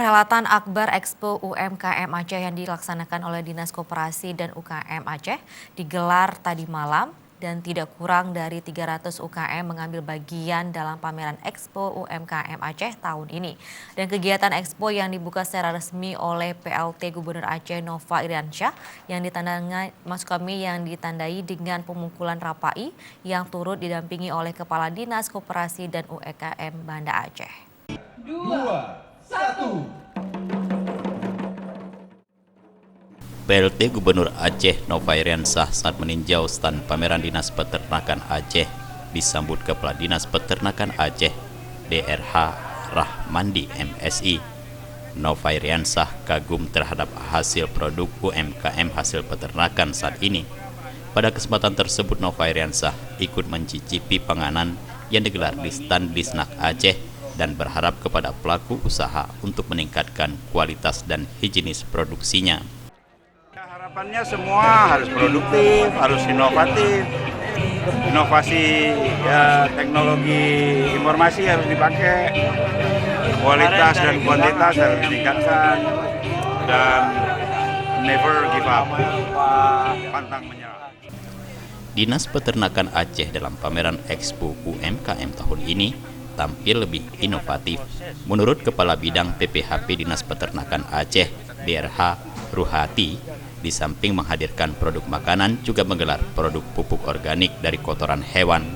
Perhelatan Akbar Expo UMKM Aceh yang dilaksanakan oleh Dinas Koperasi dan UKM Aceh digelar tadi malam dan tidak kurang dari 300 UKM mengambil bagian dalam pameran Expo UMKM Aceh tahun ini. Dan kegiatan Expo yang dibuka secara resmi oleh PLT Gubernur Aceh Nova Iriansyah yang ditandai dengan pemukulan rapai yang turut didampingi oleh Kepala Dinas Koperasi dan UMKM Banda Aceh. 2, 1. PLT Gubernur Aceh Nova Iriansyah saat meninjau stand pameran Dinas Peternakan Aceh disambut Kepala Dinas Peternakan Aceh DRH Rahmandi MSI. Nova Iriansyah kagum terhadap hasil produk UMKM hasil peternakan saat ini. Pada kesempatan tersebut Nova Iriansyah ikut mencicipi panganan yang digelar di stand Disnak Aceh dan berharap kepada pelaku usaha untuk meningkatkan kualitas dan higienis produksinya. Harapannya semua harus produktif, harus inovatif. Inovasi teknologi informasi harus dipakai, kualitas dan kuantitas harus ditingkatkan, dan never give up, pantang menyerah. Dinas Peternakan Aceh dalam pameran Expo UMKM tahun ini tampil lebih inovatif. Menurut Kepala Bidang PPHP Dinas Peternakan Aceh, DRH Ruhati, di samping menghadirkan produk makanan juga menggelar produk pupuk organik dari kotoran hewan.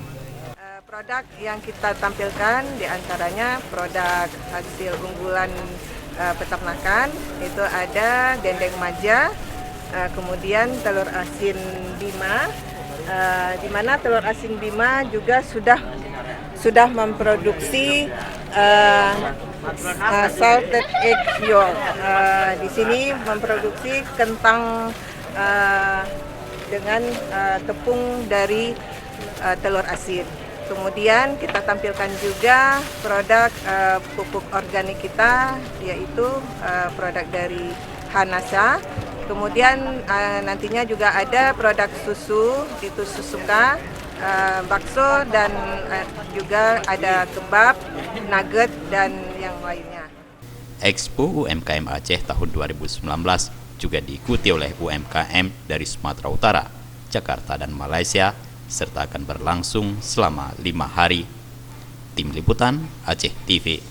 Produk yang kita tampilkan diantaranya produk hasil unggulan peternakan, itu ada dendeng maja, kemudian telur asin Bima, di mana telur asin Bima juga sudah memproduksi salted egg yolk. Di sini memproduksi kentang dengan tepung dari telur asin. Kemudian kita tampilkan juga produk pupuk organik kita, yaitu produk dari Hanasa. Kemudian nantinya juga ada produk susu, itu Susuka, bakso, dan juga ada kebab, nugget, dan yang lainnya. Expo UMKM Aceh tahun 2019 juga diikuti oleh UMKM dari Sumatera Utara, Jakarta, dan Malaysia, serta akan berlangsung selama 5 hari. Tim Liputan Aceh TV.